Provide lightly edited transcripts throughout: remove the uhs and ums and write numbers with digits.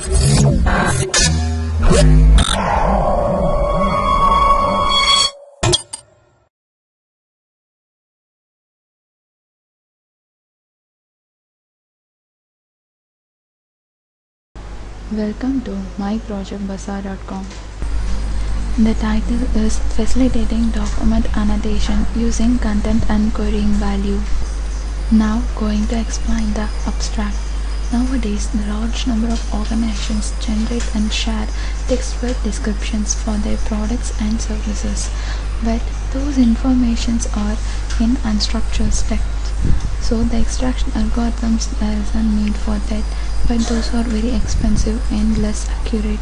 Welcome to myprojectbazaar.com. The title is Facilitating Document Annotation Using Content and Querying Value. Now going to explain the abstract. Nowadays, the large number of organizations generate and share text-based descriptions for their products and services, but those informations are in unstructured text. So the extraction algorithms, there is a need for that, but those are very expensive and less accurate.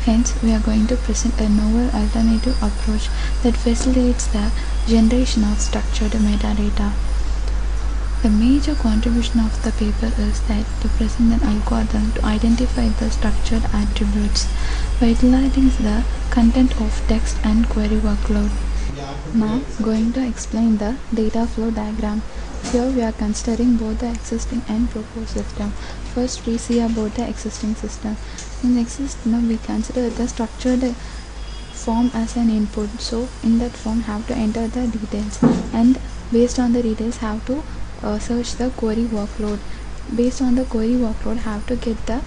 Hence, we are going to present a novel alternative approach that facilitates the generation of structured metadata. The major contribution of the paper is that to present an algorithm to identify the structured attributes by utilizing the content of text and query workload. Now, going to explain the data flow diagram. Here we are considering both the existing and proposed system. First, we see about the existing system. In the existing, we consider the structured form as an input. So, in that form, have to enter the details, and based on the details, have to search the query workload. Based on the query workload, have to get the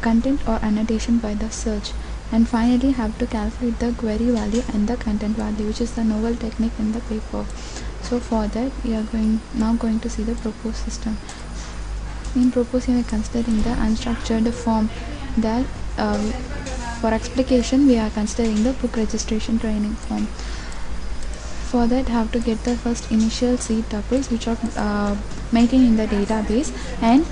content or annotation by the search, and finally have to calculate the query value and the content value, which is the novel technique in the paper. So for that, we are now going to see the proposed system. In proposed, we are considering the unstructured form. That for explication, we are considering the book registration training form. For that, have to get the first initial seed tuples which are maintained in the database, and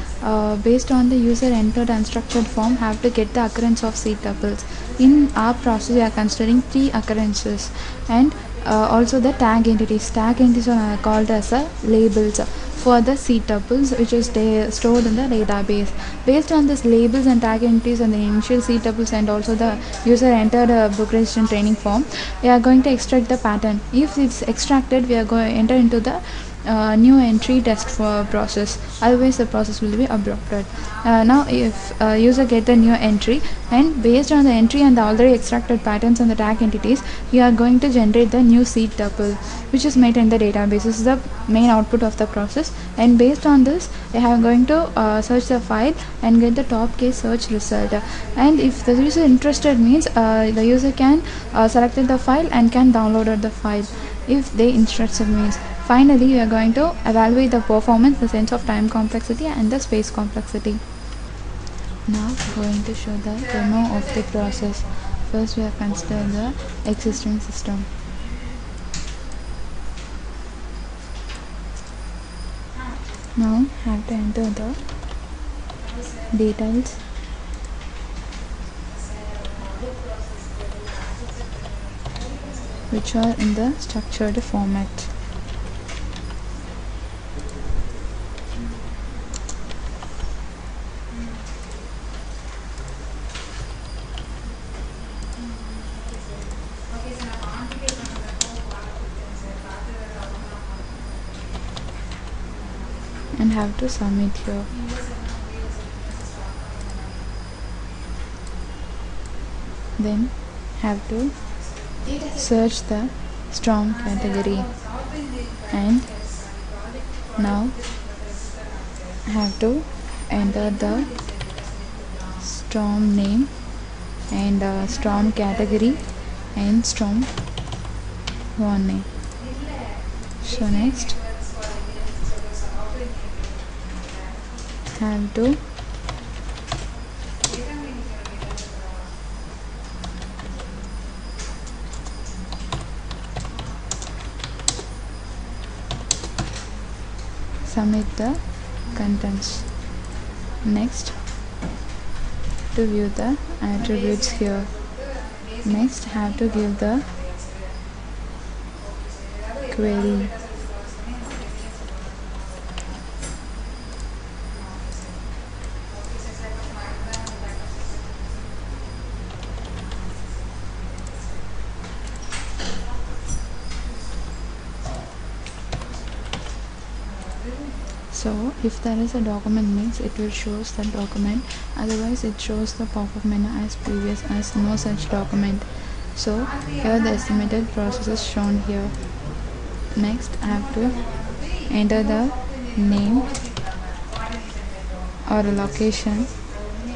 based on the user entered unstructured form, have to get the occurrence of seed tuples. In our process, we are considering 3 occurrences, and also the tag entities. Tag entities are called as labels for the seed tuples which is stored in the database. Based on this labels and tag entities and the initial seed tuples, and also the user entered book registration training form, we are going to extract the pattern. If it's extracted, we are going to enter into the new entry test for process, otherwise the process will be aborted. Now if user get the new entry, and based on the entry and the already extracted patterns and the tag entities, we are going to generate the new seed tuple which is made in the database. This is the main output of the process, and based on this, we are going to search the file and get the top case search result. And if the user interested, means the user can select the file and can download the file if they interested, means. Finally, we are going to evaluate the performance, the sense of time complexity and the space complexity. Now going to show the demo of the process. First, we are considering the existing system. Now have to enter the details, which are in the structured format. And have to submit here. Then have to search the strong category, and now have to enter the storm name and storm category and storm warning. So next, have to submit the contents. Next, to view the attributes here. Next, have to give the query. So if there is a document mix, it will shows the document, otherwise it shows the pop-up menu as previous as no such document. So here the estimated process is shown here. Next I have to enter the name or a location.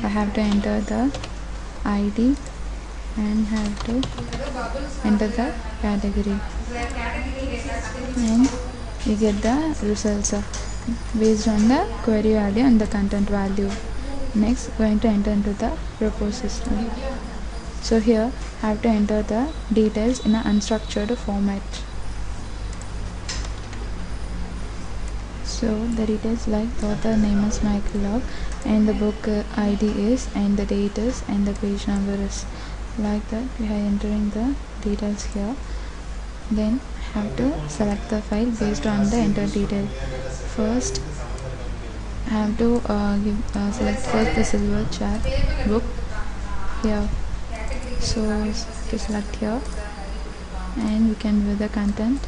I have to enter the ID and have to enter the category, and we get the results based on the query value and the content value. Next going to enter into the proposed system. So here I have to enter the details in an unstructured format. So the details like the author name is Michael Love and the book ID is, and the date is, and the page number is. Like that we are entering the details here. Then have to select the file based on the entered detail. First I have to select first the silver chart book here. So to select here, and we can view the content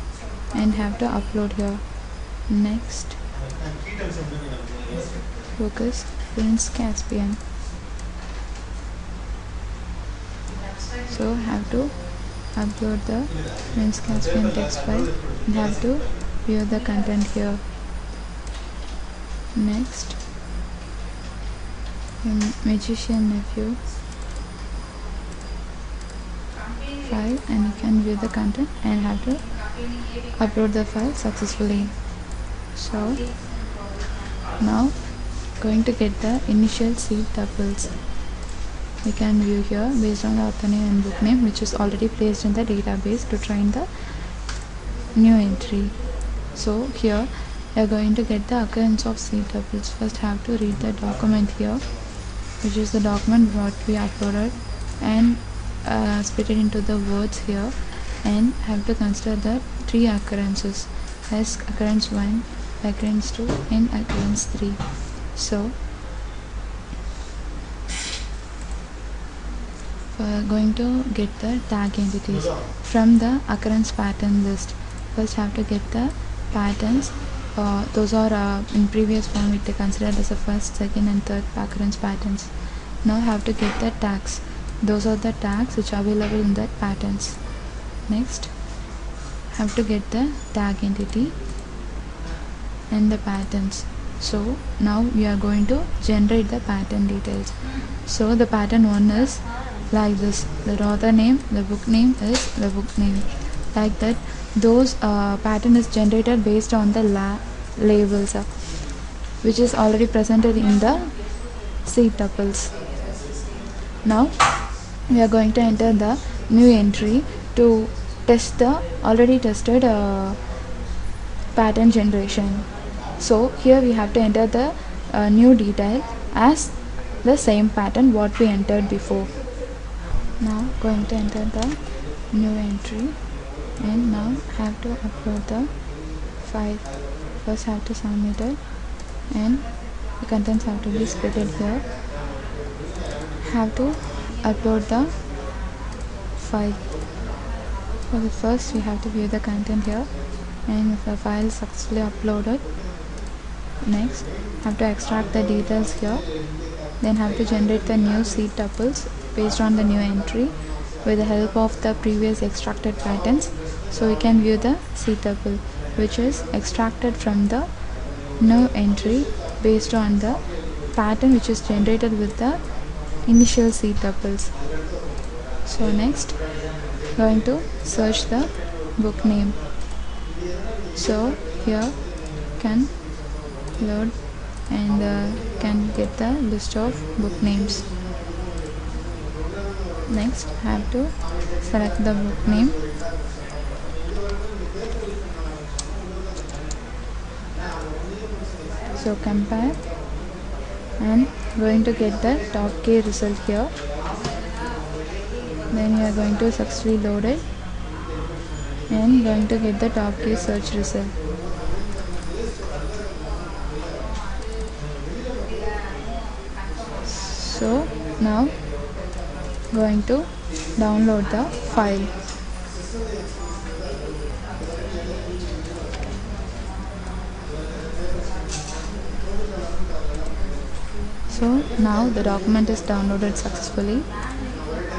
and have to upload here. Next book is Prince Caspian. So have to upload the Prince Caspian text file and have to view the content here. Next Magician Nephew file, and you can view the content and have to upload the file successfully. So now going to get the initial seed tuples. We can view here based on the author name and book name, which is already placed in the database to train the new entry. So here we are going to get the occurrence of seed tuples. First have to read the document here, which is the document what we uploaded, and split it into the words here, and have to consider the 3 occurrences as occurrence 1, occurrence 2 and occurrence 3. So we're going to get the tag entities from the occurrence pattern list. First have to get the patterns. Those are in previous form we considered as the first, second and third occurrence patterns. Now have to get the tags. Those are the tags which are available in that patterns. Next have to get the tag entity and the patterns. So now we are going to generate the pattern details. So the pattern 1 is like this. The author name, the book name is the book name. Like that, those pattern is generated based on the labels which is already presented in the seed tuples. Now we are going to enter the new entry to test the already tested pattern generation. So here we have to enter the new detail as the same pattern what we entered before. Now going to enter the new entry, and now have to upload the file. First have to submit it, and the contents have to be split here. Have to upload the file. For the first we have to view the content here, and if the file is successfully uploaded, next have to extract the details here, then have to generate the new seed tuples based on the new entry with the help of the previous extracted patterns. So we can view the seed tuple which is extracted from the new entry based on the pattern which is generated with the initial seed tuples. So next going to search the book name. So here can load and can get the list of book names. Next have to select the book name, so compare, and going to get the top key result here. Then you are going to successfully load it and going to get the top key search result. So now going to download the file. So now the document is downloaded successfully.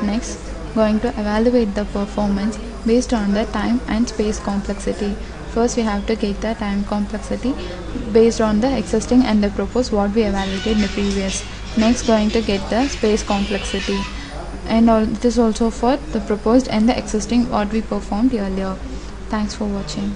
Next, going to evaluate the performance based on the time and space complexity. First we have to get the time complexity based on the existing and the proposed what we evaluated in the previous. Next, going to get the space complexity, and it is also for the proposed and the existing what we performed earlier. Thanks for watching.